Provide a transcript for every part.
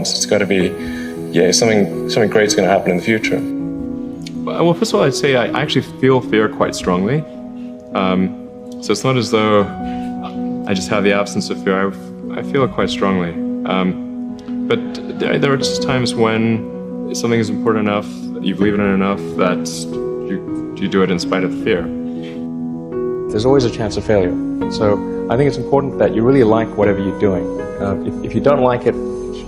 It's got to be, something great's going to happen in the future. Well, first of all, I'd say I actually feel fear quite strongly. So it's not as though I just have the absence of fear. I feel it quite strongly. But there are just times when something is important enough, you believe in it enough, that you do it in spite of fear. There's always a chance of failure. So I think it's important that you really like whatever you're doing. If you don't like it,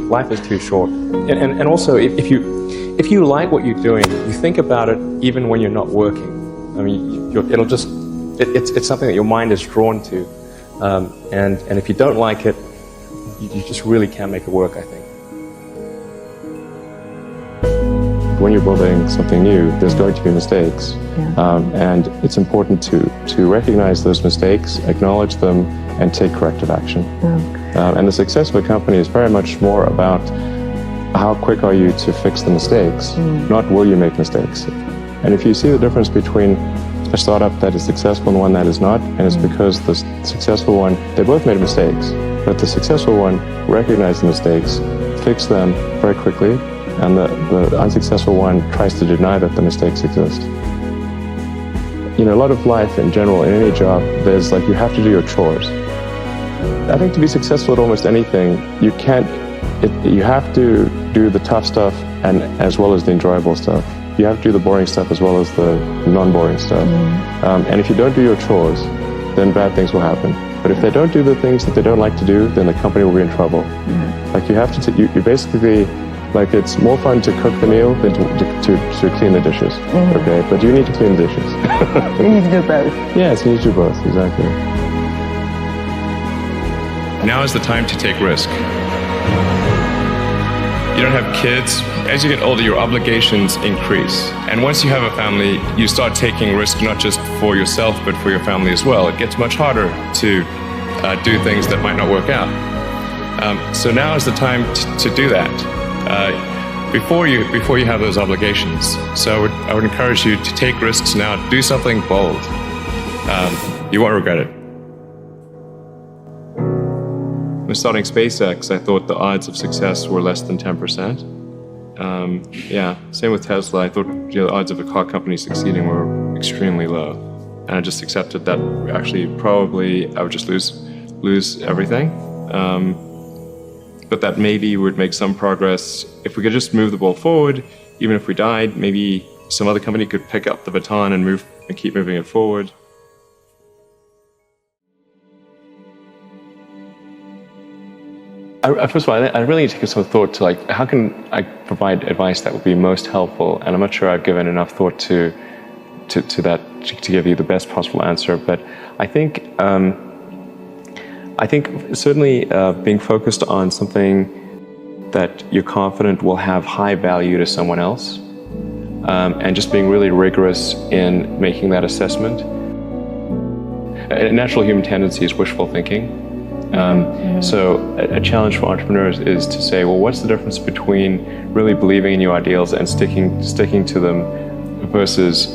life is too short. And also, if you like what you're doing, you think about it even when you're not working. I mean, it's something that your mind is drawn to. And if you don't like it, you just really can't make it work, I think. When you're building something new, there's going to be mistakes. And it's important to recognize those mistakes, acknowledge them, and take corrective action. And the success of a company is very much more about how quick are you to fix the mistakes, not will you make mistakes. And if you see the difference between a startup that is successful and one that is not, and it's because the successful one, they both made mistakes, but the successful one recognized the mistakes, fixed them very quickly, and the unsuccessful one tries to deny that the mistakes exist. You know, a lot of life in general, in any job, there's like, you have to do your chores. I think to be successful at almost anything, you have to do the tough stuff and as well as the enjoyable stuff. You have to do the boring stuff as well as the non-boring stuff. And if you don't do your chores, then bad things will happen. But if they don't do the things that they don't like to do, then the company will be in trouble. Like you have to, you basically, like it's more fun to cook the meal than to clean the dishes. Okay, but you need to clean the dishes. You need to do both. Yes, you need to do both, exactly. Now is the time to take risk. You don't have kids. As you get older, your obligations increase. And once you have a family, you start taking risk not just for yourself, but for your family as well. It gets much harder to do things that might not work out. So now is the time to do that before you have those obligations. So I would encourage you to take risks now. Do something bold. You won't regret it. When starting SpaceX, I thought the odds of success were less than 10%. Same with Tesla. I thought the odds of a car company succeeding were extremely low. And I just accepted that actually probably I would just lose everything. But that maybe we would make some progress. If we could just move the ball forward, even if we died, maybe some other company could pick up the baton and keep moving it forward. First of all, I really need to give some thought to like, how can I provide advice that would be most helpful? And I'm not sure I've given enough thought to that to give you the best possible answer. But I think certainly being focused on something that you're confident will have high value to someone else, and just being really rigorous in making that assessment. A natural human tendency is wishful thinking. So a challenge for entrepreneurs is to say, well, what's the difference between really believing in your ideals and sticking to them versus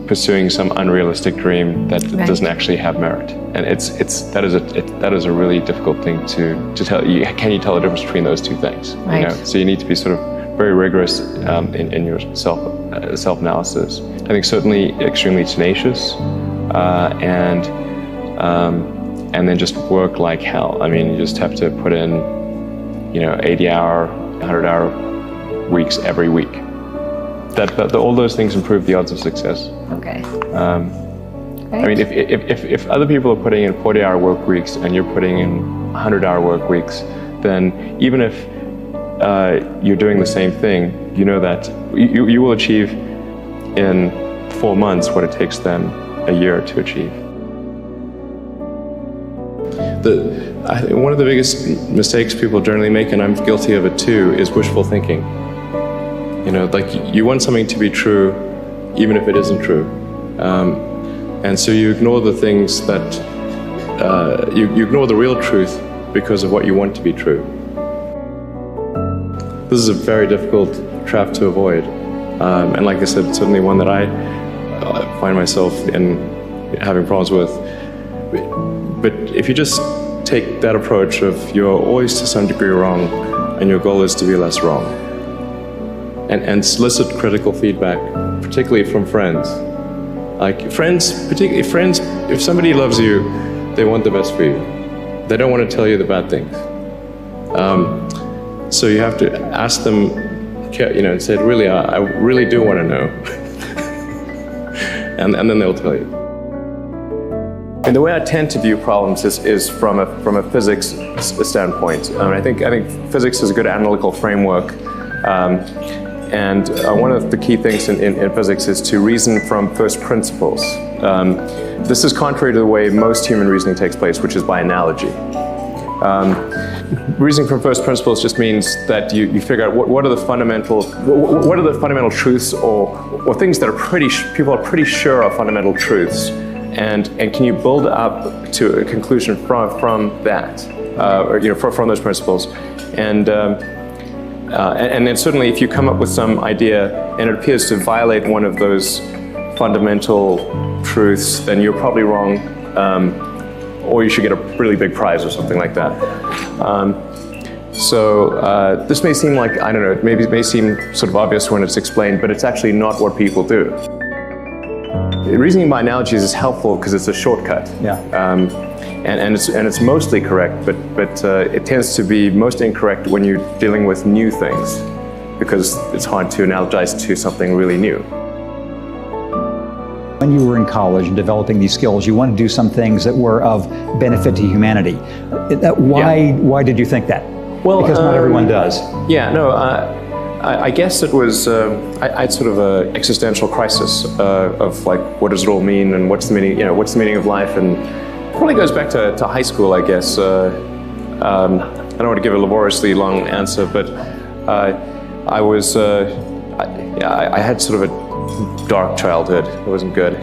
pursuing some unrealistic dream that doesn't actually have merit? And that is a really difficult thing to tell you. Can you tell the difference between those two things? Right. You know? So you need to be sort of very rigorous in your self-analysis. I think certainly extremely tenacious, and then just work like hell. I mean, you just have to put in, 80-hour, 100-hour weeks every week. All those things improve the odds of success. Okay. I mean, if other people are putting in 40-hour work weeks and you're putting in 100-hour work weeks, then even if you're doing the same thing, you know that you will achieve in 4 months what it takes them a year to achieve. I think one of the biggest mistakes people generally make, and I'm guilty of it too, is wishful thinking. Like you want something to be true, even if it isn't true. And so you ignore the things that, you ignore the real truth because of what you want to be true. This is a very difficult trap to avoid. And like I said, it's certainly one that I find myself in having problems with. But if you just take that approach of you're always to some degree wrong, and your goal is to be less wrong. And solicit critical feedback, particularly from friends. Like friends, particularly friends, if somebody loves you, they want the best for you. They don't want to tell you the bad things. So you have to ask them, and say, really, I really do want to know. and then they'll tell you. And the way I tend to view problems is from a physics standpoint. I think physics is a good analytical framework. And one of the key things in physics is to reason from first principles. This is contrary to the way most human reasoning takes place, which is by analogy. Reasoning from first principles just means that you figure out what are the fundamental truths or things that people are pretty sure are fundamental truths, and can you build up to a conclusion from that, from those principles, and then certainly if you come up with some idea and it appears to violate one of those fundamental truths, then you're probably wrong. Or you should get a really big prize or something like that. This may seem like, I don't know, maybe it may seem sort of obvious when it's explained, but it's actually not what people do. Reasoning by analogies is helpful because it's a shortcut. Yeah. And it's mostly correct, but it tends to be most incorrect when you're dealing with new things, because it's hard to analogize to something really new. When you were in college and developing these skills, you wanted to do some things that were of benefit to humanity. Why did you think that? Well, because not everyone does. Yeah, no, I guess it was, I had sort of an existential crisis of like, what does it all mean, and what's the meaning of life, and it probably goes back to high school, I guess. I don't want to give a laboriously long answer, but I had sort of a dark childhood. It wasn't good.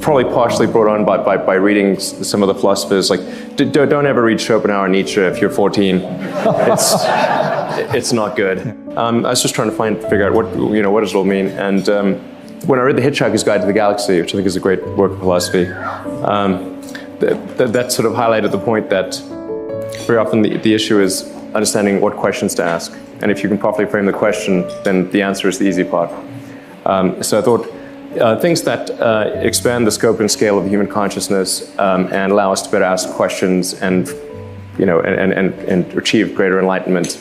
Probably partially brought on by reading some of the philosophers. Like, don't ever read Schopenhauer and Nietzsche if you're 14. It's not good. I was just trying to figure out what does it all mean. And when I read The Hitchhiker's Guide to the Galaxy, which I think is a great work of philosophy, that sort of highlighted the point that very often the issue is understanding what questions to ask. And if you can properly frame the question, then the answer is the easy part. So I thought things that expand the scope and scale of human consciousness and allow us to better ask questions and achieve greater enlightenment,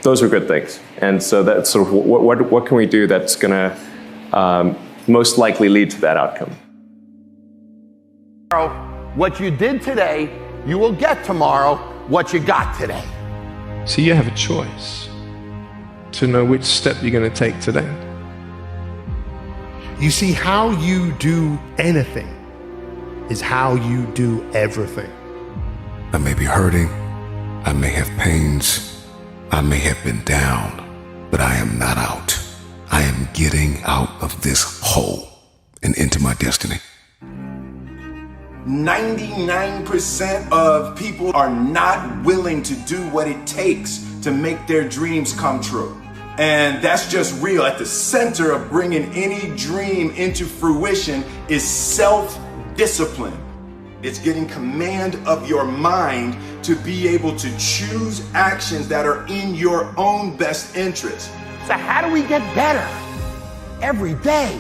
those are good things. And so that's sort of what can we do that's going to most likely lead to that outcome. What you did today, you will get tomorrow what you got today. So you have a choice to know which step you're going to take today. You see, how you do anything is how you do everything. I may be hurting, I may have pains, I may have been down, but I am not out. I am getting out of this hole and into my destiny. 99% of people are not willing to do what it takes to make their dreams come true. And that's just real. At the center of bringing any dream into fruition is self-discipline. It's getting command of your mind to be able to choose actions that are in your own best interest. So how do we get better? Every day,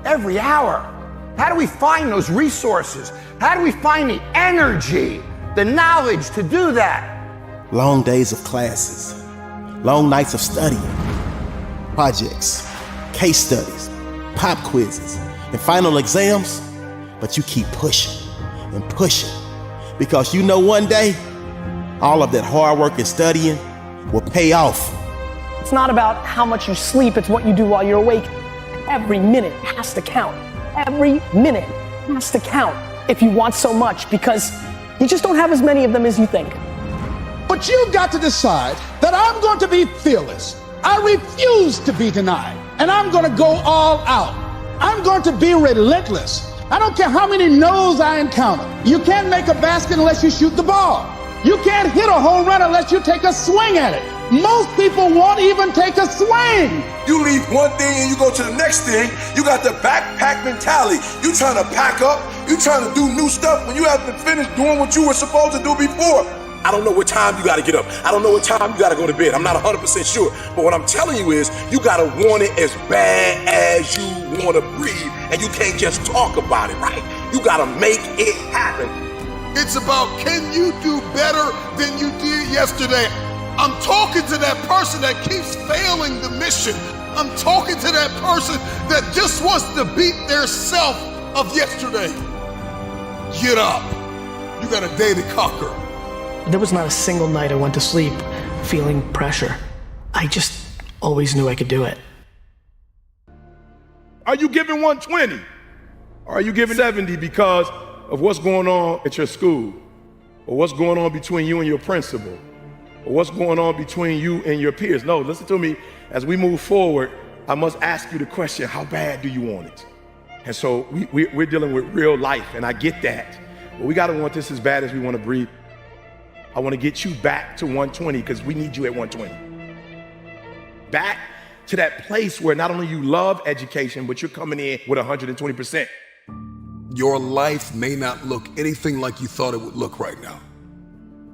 every hour. How do we find those resources? How do we find the energy, the knowledge to do that? Long days of classes, long nights of studying, projects, case studies, pop quizzes, and final exams, but you keep pushing and pushing because you know one day, all of that hard work and studying will pay off. It's not about how much you sleep, it's what you do while you're awake. Every minute has to count. Every minute has to count if you want so much, because you just don't have as many of them as you think. But you've got to decide that I'm going to be fearless. I refuse to be denied, and I'm going to go all out. I'm going to be relentless. I don't care how many no's I encounter. You can't make a basket unless you shoot the ball. You can't hit a home run unless you take a swing at it. Most people won't even take a swing. You leave one thing and you go to the next thing. You got the backpack mentality. You trying to pack up. You trying to do new stuff when you haven't finished doing what you were supposed to do before. I don't know what time you gotta get up. I don't know what time you gotta go to bed. I'm not 100% sure. But what I'm telling you is, you gotta want it as bad as you wanna breathe, and you can't just talk about it, right? You gotta make it happen. It's about, can you do better than you did yesterday? I'm talking to that person that keeps failing the mission. I'm talking to that person that just wants to beat their self of yesterday. Get up. You got a day to conquer. There was not a single night I went to sleep feeling pressure. I just always knew I could do it. Are you giving 120? Or are you giving 70 because of what's going on at your school? Or what's going on between you and your principal? Or what's going on between you and your peers? No, listen to me. As we move forward, I must ask you the question, how bad do you want it? And so we're dealing with real life, and I get that. But we gotta want this as bad as we wanna breathe. I wanna get you back to 120 because we need you at 120. Back to that place where not only you love education, but you're coming in with 120%. Your life may not look anything like you thought it would look right now,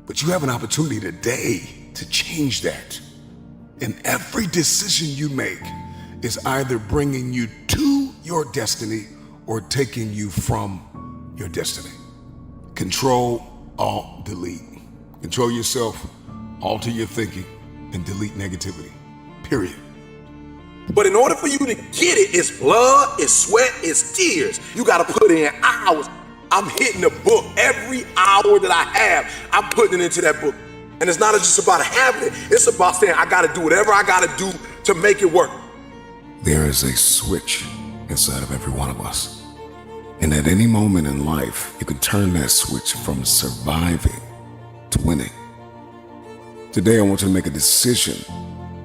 but you have an opportunity today to change that. And every decision you make is either bringing you to your destiny or taking you from your destiny. Control, Alt, delete. Control yourself, alter your thinking, and delete negativity. Period. But in order for you to get it, it's blood, it's sweat, it's tears. You gotta put in hours. I'm hitting the book every hour that I have. I'm putting it into that book. And it's not just about having it. It's about saying, I gotta do whatever I gotta do to make it work. There is a switch inside of every one of us. And at any moment in life, you can turn that switch from surviving to winning. Today, I want you to make a decision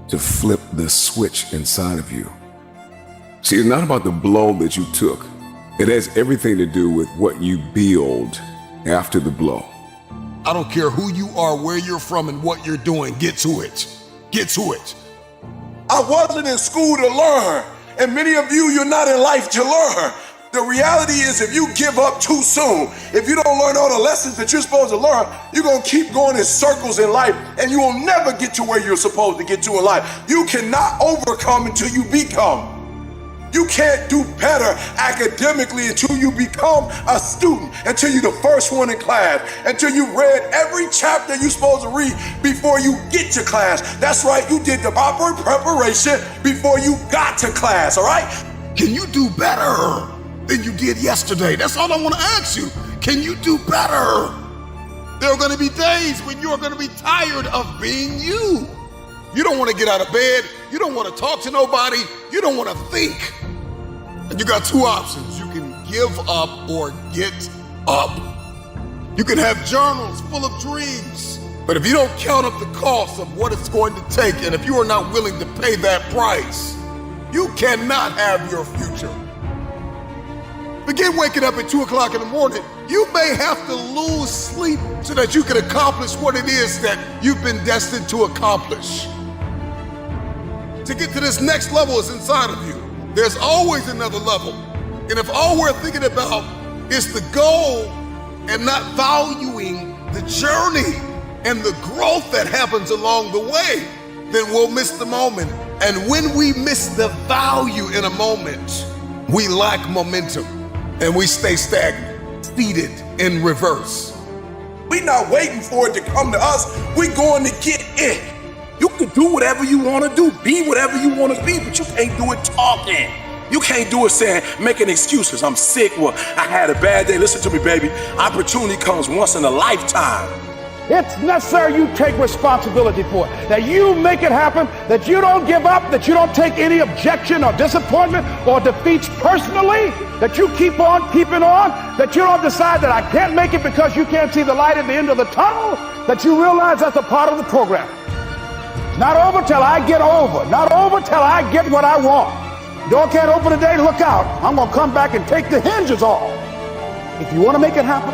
to flip the switch inside of you. See, it's not about the blow that you took. It has everything to do with what you build after the blow. I don't care who you are, where you're from, and what you're doing. Get to it. Get to it. I wasn't in school to learn, and many of you, you're not in life to learn. The reality is, if you give up too soon, if you don't learn all the lessons that you're supposed to learn, you're gonna keep going in circles in life, and you will never get to where you're supposed to get to in life. You cannot overcome until you become. You can't do better academically until you become a student, until you're the first one in class, until you read every chapter you're supposed to read before you get to class. That's right, you did the proper preparation before you got to class, all right? Can you do better than you did yesterday? That's all I want to ask you. Can you do better? There are going to be days when you're going to be tired of being you. You don't want to get out of bed. You don't want to talk to nobody. You don't want to think. And you got two options. You can give up or get up. You can have journals full of dreams, but if you don't count up the cost of what it's going to take, and if you are not willing to pay that price, you cannot have your future. Begin waking up at 2 o'clock in the morning. You may have to lose sleep so that you can accomplish what it is that you've been destined to accomplish. To get to this next level is inside of you. There's always another level. And if all we're thinking about is the goal and not valuing the journey and the growth that happens along the way, then we'll miss the moment. And when we miss the value in a moment, we lack momentum and we stay stagnant, seated in reverse. We're not waiting for it to come to us. We're going to get it. You can do whatever you want to do, be whatever you want to be, but you can't do it talking. You can't do it saying, making excuses. I'm sick, well, I had a bad day. Listen to me, baby. Opportunity comes once in a lifetime. It's necessary you take responsibility for it, that you make it happen, that you don't give up, that you don't take any objection or disappointment or defeats personally, that you keep on keeping on, that you don't decide that I can't make it because you can't see the light at the end of the tunnel, that you realize that's a part of the program. Not over till I get over. Not over till I get what I want. Door can't open today, look out. I'm going to come back and take the hinges off. If you want to make it happen,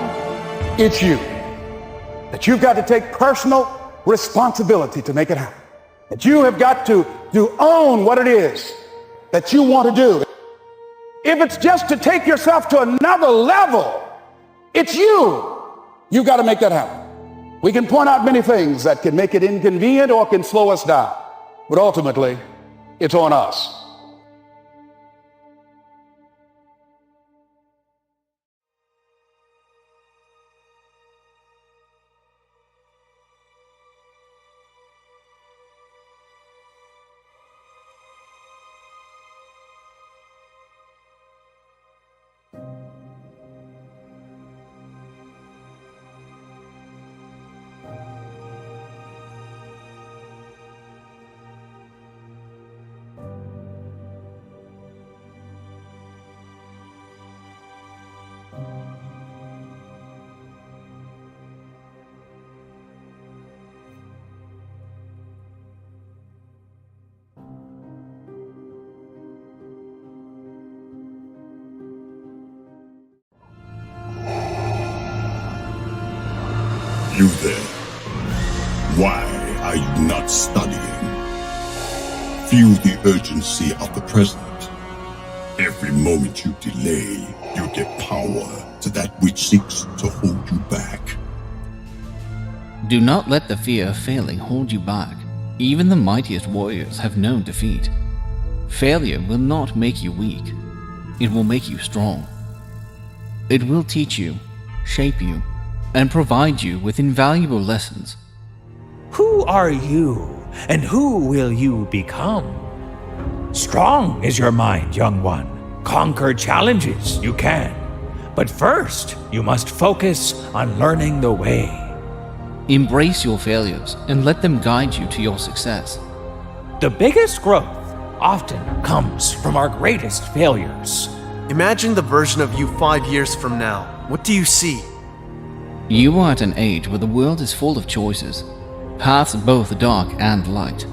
it's you. That you've got to take personal responsibility to make it happen. That you have got to own what it is that you want to do. If it's just to take yourself to another level, it's you. You've got to make that happen. We can point out many things that can make it inconvenient or can slow us down, but ultimately, it's on us. You there. Why are you not studying? Feel the urgency of the present. Every moment you delay, you give power to that which seeks to hold you back. Do not let the fear of failing hold you back. Even the mightiest warriors have known defeat. Failure will not make you weak. It will make you strong. It will teach you, shape you, and provide you with invaluable lessons. Who are you, and who will you become? Strong is your mind, young one. Conquer challenges you can. But first, you must focus on learning the way. Embrace your failures and let them guide you to your success. The biggest growth often comes from our greatest failures. Imagine the version of you 5 years from now. What do you see? You are at an age where the world is full of choices, paths both dark and light.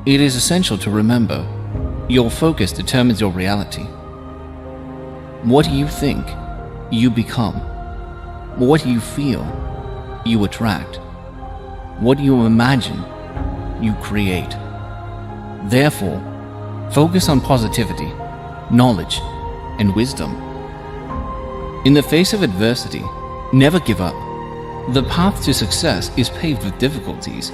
It is essential to remember, your focus determines your reality. What you think, you become. What you feel, you attract. What you imagine, you create. Therefore, focus on positivity, knowledge, and wisdom. In the face of adversity, never give up. The path to success is paved with difficulties,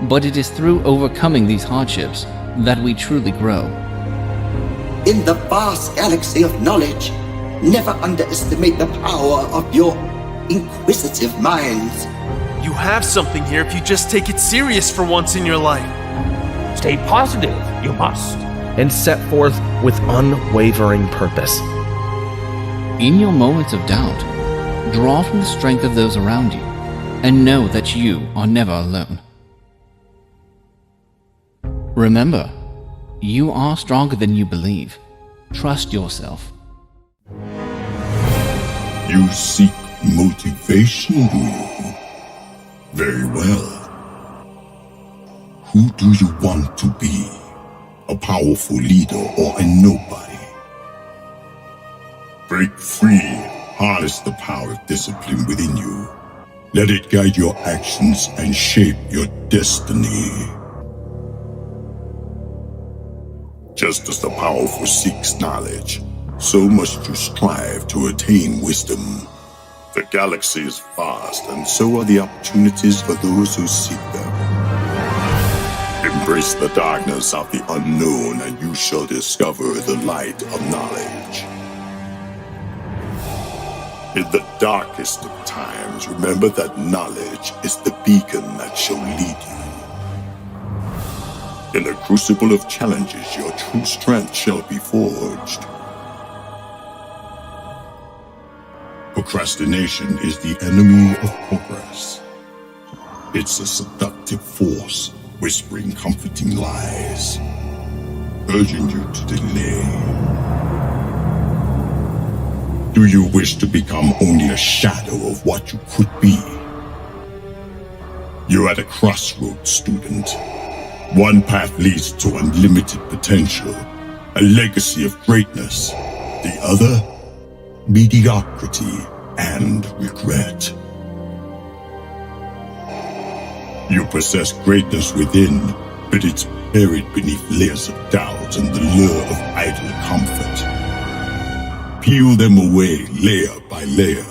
but it is through overcoming these hardships that we truly grow. In the vast galaxy of knowledge, never underestimate the power of your inquisitive minds. You have something here if you just take it serious for once in your life. Stay positive, you must. And set forth with unwavering purpose. In your moments of doubt, draw from the strength of those around you, and know that you are never alone. Remember, you are stronger than you believe. Trust yourself. You seek motivation, do you? Very well. Who do you want to be? A powerful leader or a nobody? Break free. Harness the power of discipline within you. Let it guide your actions and shape your destiny. Just as the powerful seeks knowledge, so must you strive to attain wisdom. The galaxy is vast, and so are the opportunities for those who seek them. Embrace the darkness of the unknown, and you shall discover the light of knowledge. In the darkest of times, remember that knowledge is the beacon that shall lead you. In the crucible of challenges, your true strength shall be forged. Procrastination is the enemy of progress. It's a seductive force, whispering comforting lies, urging you to delay. Do you wish to become only a shadow of what you could be? You're at a crossroads, student. One path leads to unlimited potential, a legacy of greatness. The other, mediocrity and regret. You possess greatness within, but it's buried beneath layers of doubt and the lure of idle comfort. Peel them away layer by layer,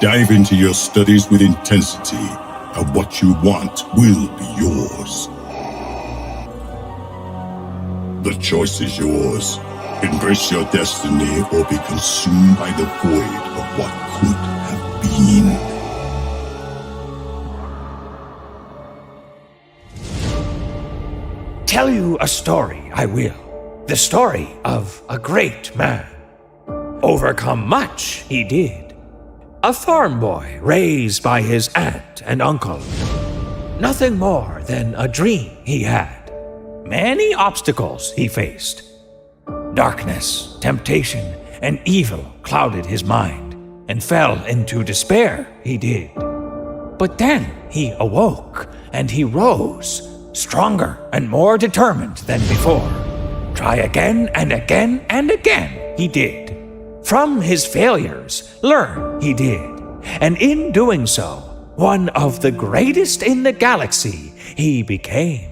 Dive into your studies with intensity, and what you want will be yours. The choice is yours. Embrace your destiny or be consumed by the void of what could have been. Tell you a story, I will. The story of a great man. Overcome much he did. A farm boy raised by his aunt and uncle. Nothing more than a dream he had. Many obstacles he faced. Darkness, temptation, and evil clouded his mind, and fell into despair he did. But then he awoke, and he rose, stronger and more determined than before. Try again and again and again he did. From his failures, learn he did. And in doing so, one of the greatest in the galaxy he became.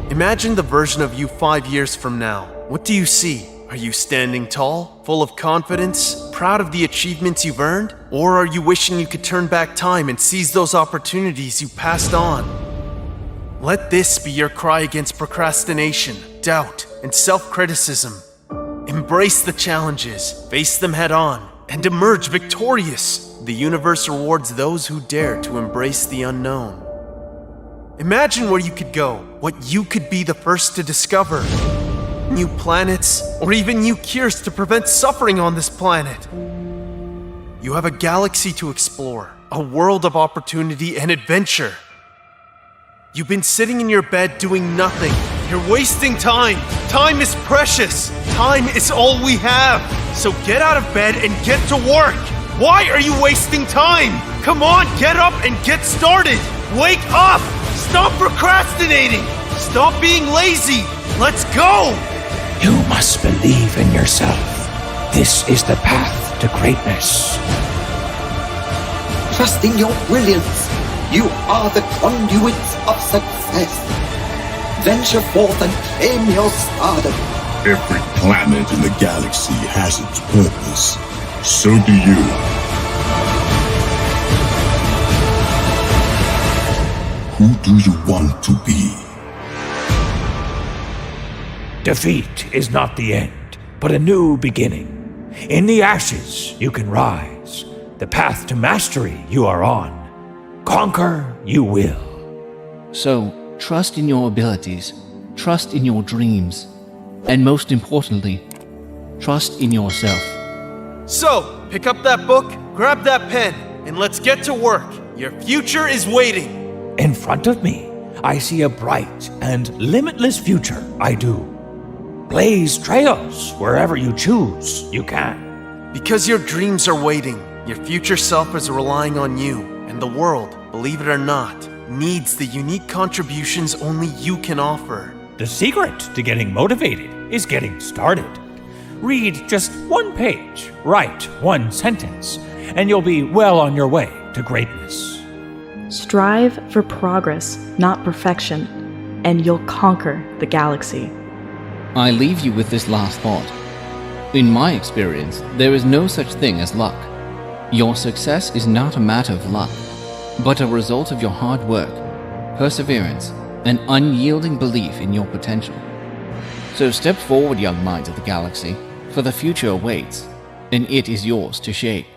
Imagine the version of you 5 years from now. What do you see? Are you standing tall, full of confidence, proud of the achievements you've earned? Or are you wishing you could turn back time and seize those opportunities you passed on? Let this be your cry against procrastination, doubt, and self-criticism. Embrace the challenges, face them head on, and emerge victorious. The universe rewards those who dare to embrace the unknown. Imagine where you could go, what you could be the first to discover. New planets, or even new cures to prevent suffering on this planet. You have a galaxy to explore, a world of opportunity and adventure. You've been sitting in your bed doing nothing. You're wasting time. Time is precious. Time is all we have. So get out of bed and get to work. Why are you wasting time? Come on, get up and get started. Wake up. Stop procrastinating. Stop being lazy. Let's go. You must believe in yourself. This is the path to greatness. Trust in your brilliance. You are the conduits of success. Venture forth and claim your stardom. Every planet in the galaxy has its purpose. So do you. Who do you want to be? Defeat is not the end, but a new beginning. In the ashes, you can rise. The path to mastery you are on. Conquer you will. So, trust in your abilities, trust in your dreams, and most importantly, trust in yourself. So, pick up that book, grab that pen, and let's get to work. Your future is waiting. In front of me, I see a bright and limitless future, I do. Blaze trails wherever you choose, you can. Because your dreams are waiting, your future self is relying on you, and the world, believe it or not, needs the unique contributions only you can offer. The secret to getting motivated is getting started. Read just one page, write one sentence, and you'll be well on your way to greatness. Strive for progress, not perfection, and you'll conquer the galaxy. I leave you with this last thought. In my experience, there is no such thing as luck. Your success is not a matter of luck, but a result of your hard work, perseverance, and unyielding belief in your potential. So step forward, young minds of the galaxy, for the future awaits, and it is yours to shape.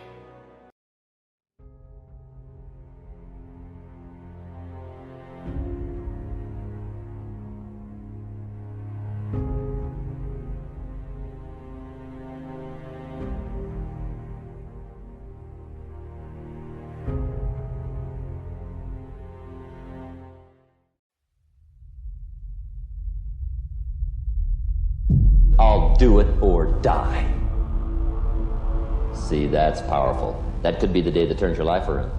I'll do it or die. See, that's powerful. That could be the day that turns your life around.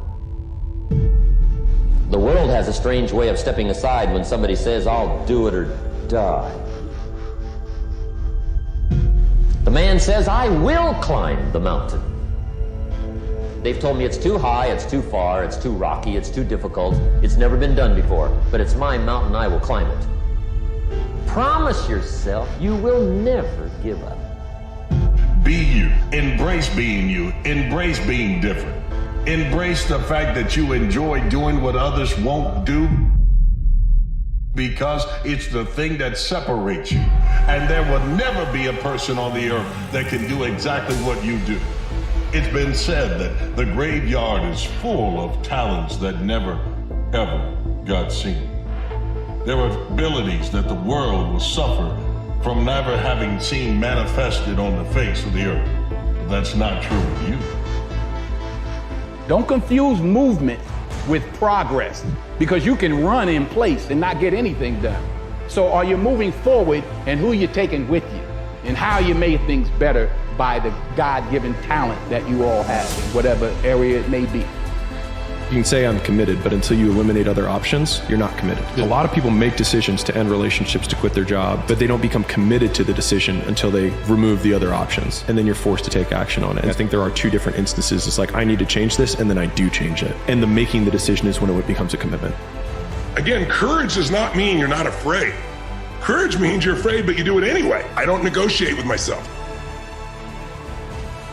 The world has a strange way of stepping aside when somebody says, I'll do it or die. The man says, I will climb the mountain. They've told me it's too high, it's too far, it's too rocky, it's too difficult, it's never been done before, but it's my mountain, I will climb it. Promise yourself you will never give up. Be you. Embrace being you. Embrace being different. Embrace the fact that you enjoy doing what others won't do, because it's the thing that separates you. And there will never be a person on the earth that can do exactly what you do. It's been said that the graveyard is full of talents that never, ever got seen. There are abilities that the world will suffer from never having seen manifested on the face of the earth. But that's not true of you. Don't confuse movement with progress, because you can run in place and not get anything done. So are you moving forward, and who you're taking with you, and how you made things better by the God-given talent that you all have in whatever area it may be. You can say I'm committed, but until you eliminate other options, you're not committed. A lot of people make decisions to end relationships, to quit their job, but they don't become committed to the decision until they remove the other options. And then you're forced to take action on it. And I think there are two different instances. It's like, I need to change this, and then I do change it. And the making the decision is when it becomes a commitment. Again, courage does not mean you're not afraid. Courage means you're afraid, but you do it anyway. I don't negotiate with myself.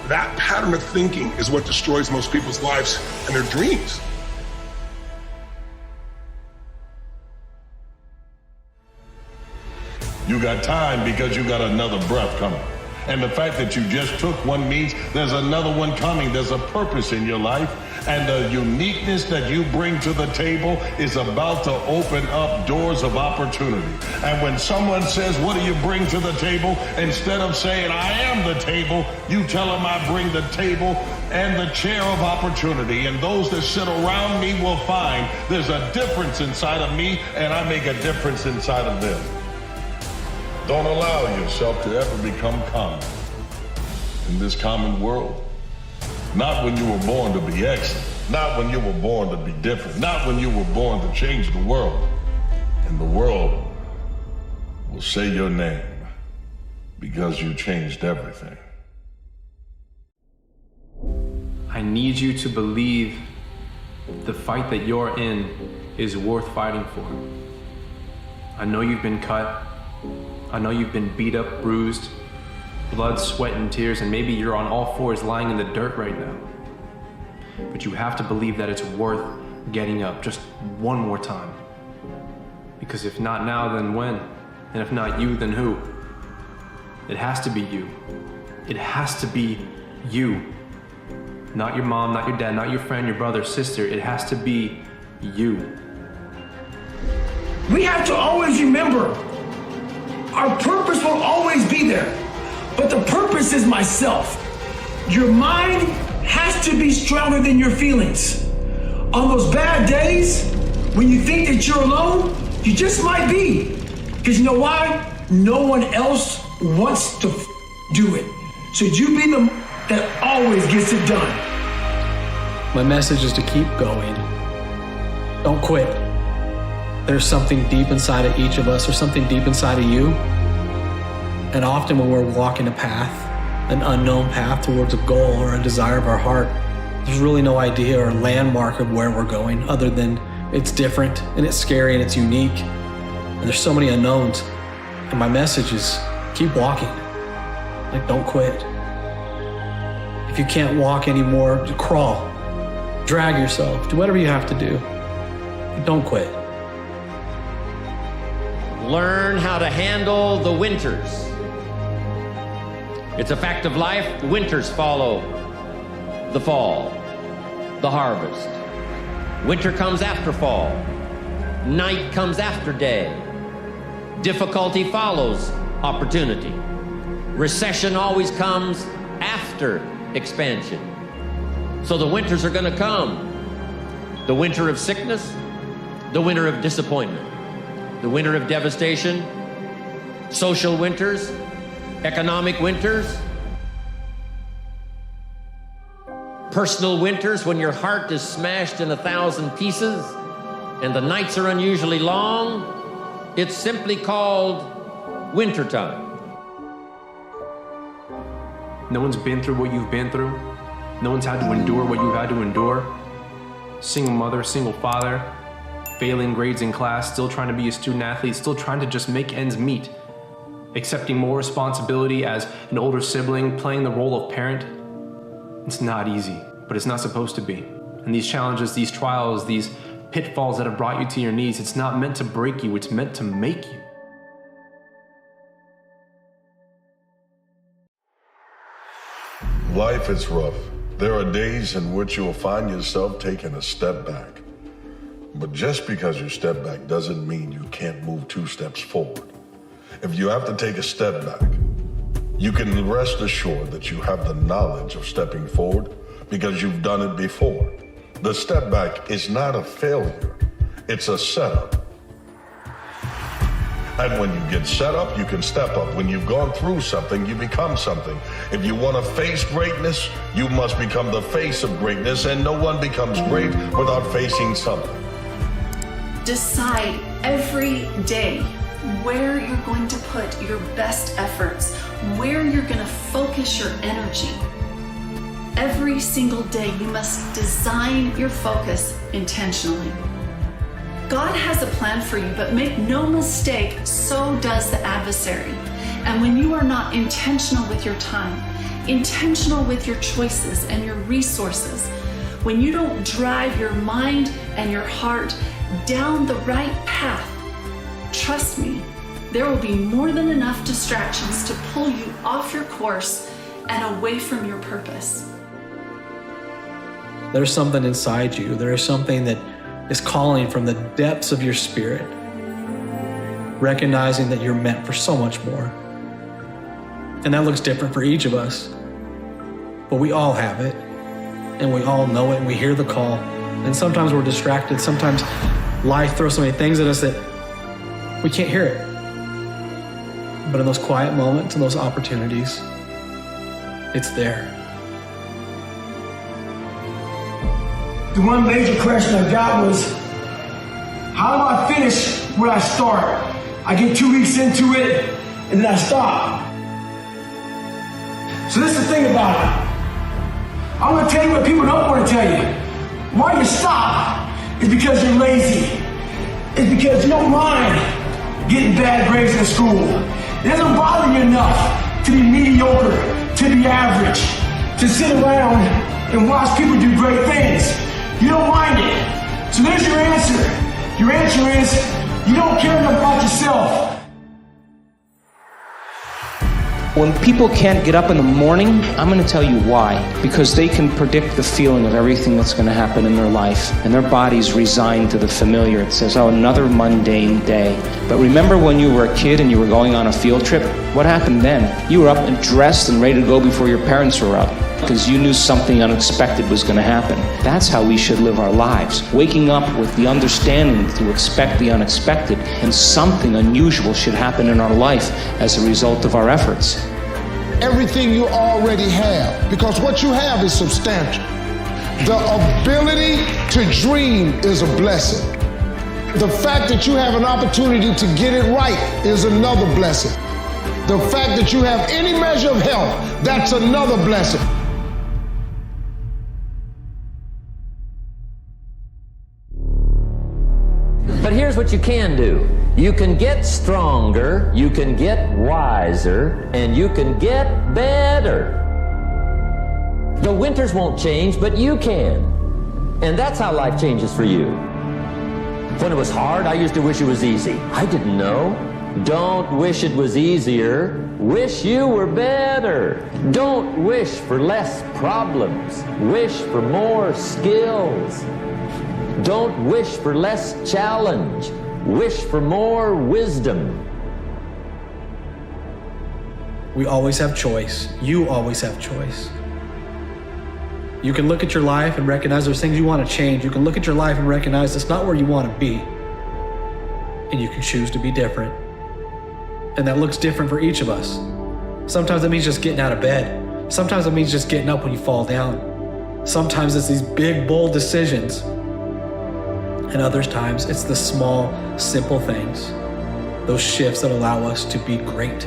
That pattern of thinking is what destroys most people's lives and their dreams. You got time because you got another breath coming. And the fact that you just took one means there's another one coming. There's a purpose in your life. And the uniqueness that you bring to the table is about to open up doors of opportunity. And when someone says, what do you bring to the table? Instead of saying, I am the table, you tell them I bring the table and the chair of opportunity. And those that sit around me will find there's a difference inside of me, and I make a difference inside of them. Don't allow yourself to ever become common in this common world. Not when you were born to be excellent. Not when you were born to be different. Not when you were born to change the world. And the world will say your name because you changed everything. I need you to believe the fight that you're in is worth fighting for. I know you've been cut. I know you've been beat up, bruised, blood, sweat, and tears, and maybe you're on all fours lying in the dirt right now. But you have to believe that it's worth getting up just one more time. Because if not now, then when? And if not you, then who? It has to be you. It has to be you. Not your mom, not your dad, not your friend, your brother, sister. It has to be you. We have to always remember, our purpose will always be there, but the purpose is myself. Your mind has to be stronger than your feelings. On those bad days, when you think that you're alone, you just might be. Because you know why? No one else wants to do it. So you be the that always gets it done. My message is to keep going. Don't quit. There's something deep inside of each of us, or something deep inside of you. And often when we're walking a path, an unknown path towards a goal or a desire of our heart, there's really no idea or landmark of where we're going other than it's different and it's scary and it's unique. And there's so many unknowns. And my message is keep walking. Like, don't quit. If you can't walk anymore, crawl. Drag yourself. Do whatever you have to do. But don't quit. Learn how to handle the winters. It's a fact of life. Winters follow the fall, the harvest. Winter comes after fall. Night comes after day. Difficulty follows opportunity. Recession always comes after expansion. So the winters are going to come. The winter of sickness, the winter of disappointment, the winter of devastation, social winters, economic winters, personal winters when your heart is smashed in 1,000 pieces and the nights are unusually long. It's simply called wintertime. No one's been through what you've been through. No one's had to endure what you've had to endure. Single mother, single father, failing grades in class, still trying to be a student athlete, still trying to just make ends meet. accepting more responsibility as an older sibling, playing the role of parent. It's not easy, but it's not supposed to be. And these challenges, these trials, these pitfalls that have brought you to your knees, it's not meant to break you, it's meant to make you. Life is rough. There are days in which you'll find yourself taking a step back. But just because you step back doesn't mean you can't move 2 steps forward. If you have to take a step back, you can rest assured that you have the knowledge of stepping forward because you've done it before. The step back is not a failure, it's a setup. And when you get set up, you can step up. When you've gone through something, you become something. If you want to face greatness, you must become the face of greatness, and no one becomes great without facing something. Decide every day where you're going to put your best efforts, where you're going to focus your energy. Every single day, you must design your focus intentionally. God has a plan for you, but make no mistake, so does the adversary. And when you are not intentional with your time, intentional with your choices and your resources, when you don't drive your mind and your heart down the right path, trust me, there will be more than enough distractions to pull you off your course and away from your purpose. There's something inside you. There is something that is calling from the depths of your spirit, recognizing that you're meant for so much more. And that looks different for each of us, but we all have it, and we all know it, and we hear the call. And sometimes we're distracted. Sometimes life throws so many things at us that we can't hear it. But in those quiet moments and those opportunities, it's there. The one major question I got was, how do I finish where I start? I get 2 weeks into it, and then I stop. So this is the thing about it. I'm gonna tell you what people don't want to tell you. Why you stop is because you're lazy. It's because you don't mind getting bad grades in school. It doesn't bother you enough to be mediocre, to be average, to sit around and watch people do great things. You don't mind it. So there's your answer. Your answer is, you don't care enough about yourself. When people can't get up in the morning, I'm going to tell you why. Because they can predict the feeling of everything that's going to happen in their life, and their body's resigned to the familiar. It says, oh, another mundane day. But remember when you were a kid and you were going on a field trip? What happened then? You were up and dressed and ready to go before your parents were up, because you knew something unexpected was going to happen. That's how we should live our lives, waking up with the understanding to expect the unexpected, and something unusual should happen in our life as a result of our efforts. Everything you already have, because what you have is substantial. The ability to dream is a blessing. The fact that you have an opportunity to get it right is another blessing. The fact that you have any measure of health, that's another blessing. But here's what you can do. You can get stronger, you can get wiser, and you can get better. The winters won't change, but you can. And that's how life changes for you. When it was hard, I used to wish it was easy. I didn't know. Don't wish it was easier. Wish you were better. Don't wish for less problems. Wish for more skills. Don't wish for less challenge. Wish for more wisdom. We always have choice. You always have choice. You can look at your life and recognize there's things you want to change. You can look at your life and recognize it's not where you want to be. And you can choose to be different. And that looks different for each of us. Sometimes it means just getting out of bed. Sometimes it means just getting up when you fall down. Sometimes it's these big, bold decisions. And other times, it's the small, simple things, those shifts that allow us to be great.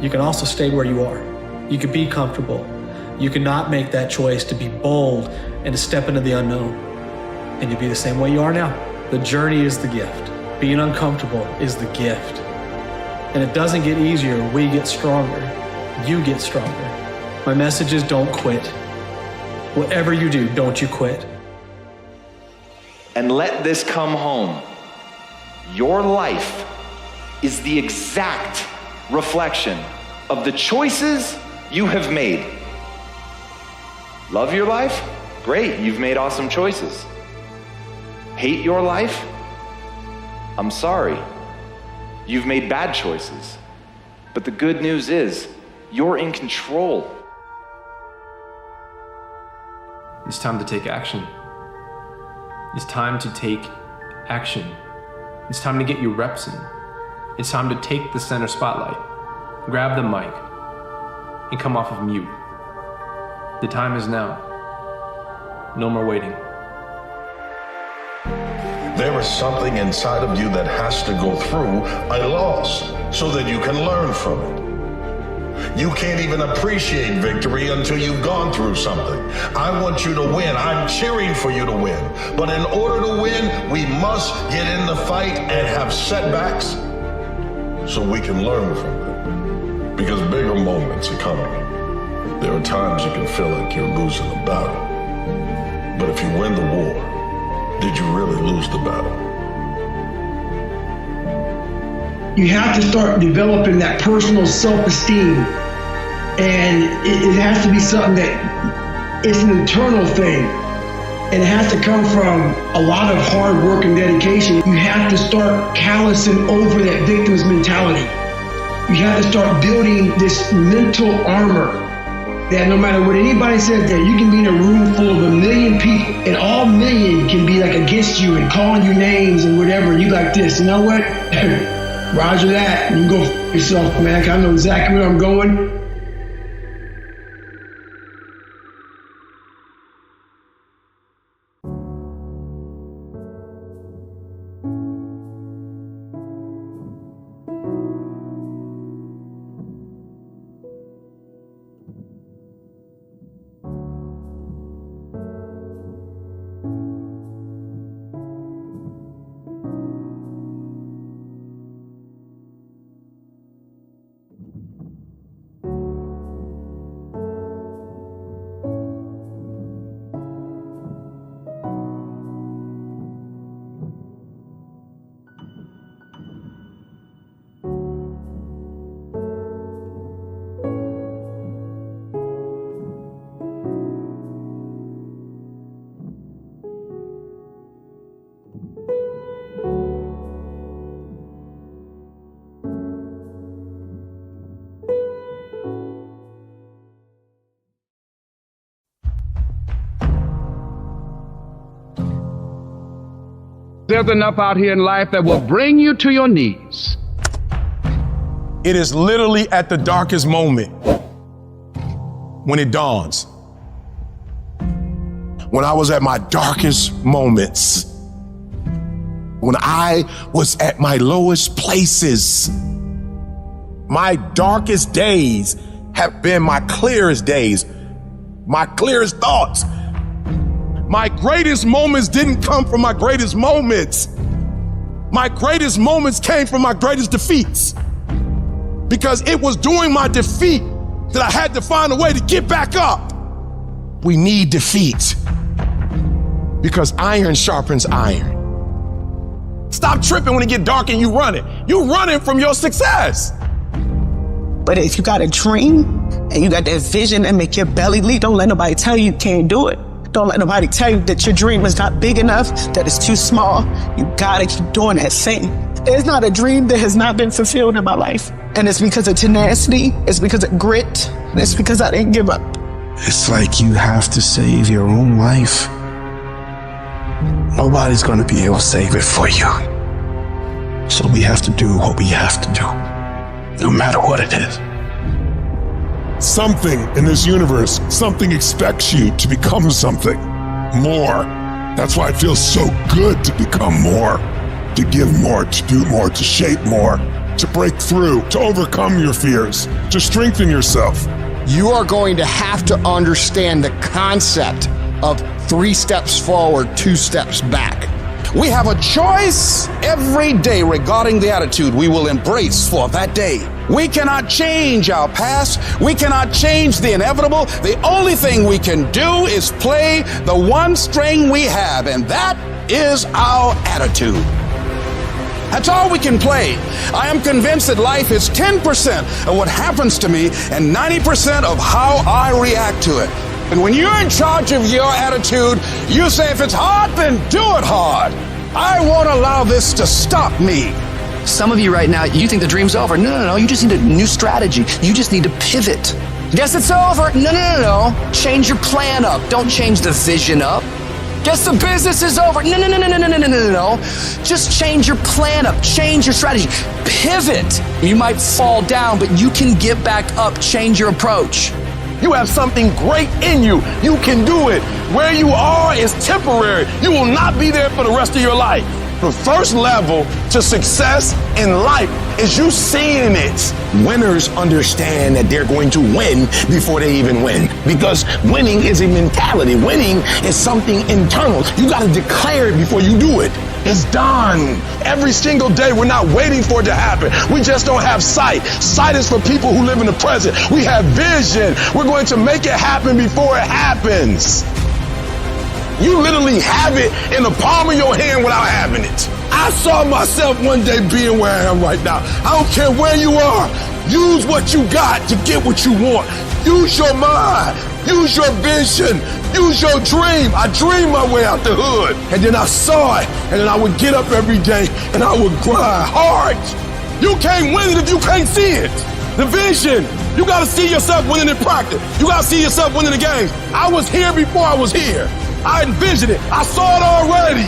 You can also stay where you are. You can be comfortable. You cannot make that choice to be bold and to step into the unknown. And you be the same way you are now. The journey is the gift. Being uncomfortable is the gift. And it doesn't get easier, we get stronger. You get stronger. My message is don't quit. Whatever you do, don't you quit. And let this come home. Your life is the exact reflection of the choices you have made. Love your life? Great, you've made awesome choices. Hate your life? I'm sorry. You've made bad choices. But the good news is, you're in control. It's time to take action. It's time to take action. It's time to get your reps in. It's time to take the center spotlight, grab the mic, and come off of mute. The time is now. No more waiting. There is something inside of you that has to go through a loss so that you can learn from it. You can't even appreciate victory until you've gone through something. I want you to win. I'm cheering for you to win. But in order to win, we must get in the fight and have setbacks so we can learn from them. Because bigger moments are coming. There are times you can feel like you're losing the battle. But if you win the war, did you really lose the battle? You have to start developing that personal self-esteem. And it has to be something that it's an internal thing. And it has to come from a lot of hard work and dedication. You have to start callousing over that victim's mentality. You have to start building this mental armor that no matter what anybody says, that you can be in a room full of 1 million people and all million can be like against you and calling you names and whatever, and you like this, you know what? Roger that, and you go for yourself, man. I know exactly where I'm going. There's enough out here in life that will bring you to your knees. It is literally at the darkest moment when it dawns. When I was at my darkest moments, when I was at my lowest places, my darkest days have been my clearest days, my clearest thoughts. My greatest moments didn't come from my greatest moments. My greatest moments came from my greatest defeats. Because it was during my defeat that I had to find a way to get back up. We need defeat. Because iron sharpens iron. Stop tripping when it get dark and you running. You running from your success. But if you got a dream and you got that vision that make your belly leap, don't let nobody tell you can't do it. Don't let nobody tell you that your dream is not big enough, that it's too small. You gotta keep doing that thing. There's not a dream that has not been fulfilled in my life. And it's because of tenacity, it's because of grit, and it's because I didn't give up. It's like you have to save your own life. Nobody's gonna be able to save it for you. So we have to do what we have to do, no matter what it is. Something in this universe, something expects you to become something more. That's why it feels so good to become more, to give more, to do more, to shape more, to break through, to overcome your fears, to strengthen yourself. You are going to have to understand the concept of 3 steps forward, 2 steps back. We have a choice every day regarding the attitude we will embrace for that day. We cannot change our past. We cannot change the inevitable. The only thing we can do is play the one string we have, and that is our attitude. That's all we can play. I am convinced that life is 10% of what happens to me and 90% of how I react to it. And when you're in charge of your attitude, you say, if it's hard, then do it hard. I won't allow this to stop me. Some of you right now, you think the dream's over. No. You just need a new strategy. You just need to pivot. Guess it's over. No. Change your plan up. Don't change the vision up. Guess the business is over. No. Just change your plan up. Change your strategy. Pivot. You might fall down, but you can get back up. Change your approach. You have something great in you. You can do it. Where you are is temporary. You will not be there for the rest of your life. The first level to success in life is you seeing it. Winners understand that they're going to win before they even win, because winning is a mentality. Winning is something internal. You got to declare it before you do it. It's done. Every single day, we're not waiting for it to happen. We just don't have sight. Sight is for people who live in the present. We have vision. We're going to make it happen before it happens. You literally have it in the palm of your hand without having it. I saw myself one day being where I am right now. I don't care where you are. Use what you got to get what you want. Use your mind. Use your vision. Use your dream. I dreamed my way out the hood, and then I saw it, and then I would get up every day, and I would grind hard. You can't win it if you can't see it. The vision. You got to see yourself winning in practice. You got to see yourself winning the games. I was here before I was here. I envisioned it. I saw it already.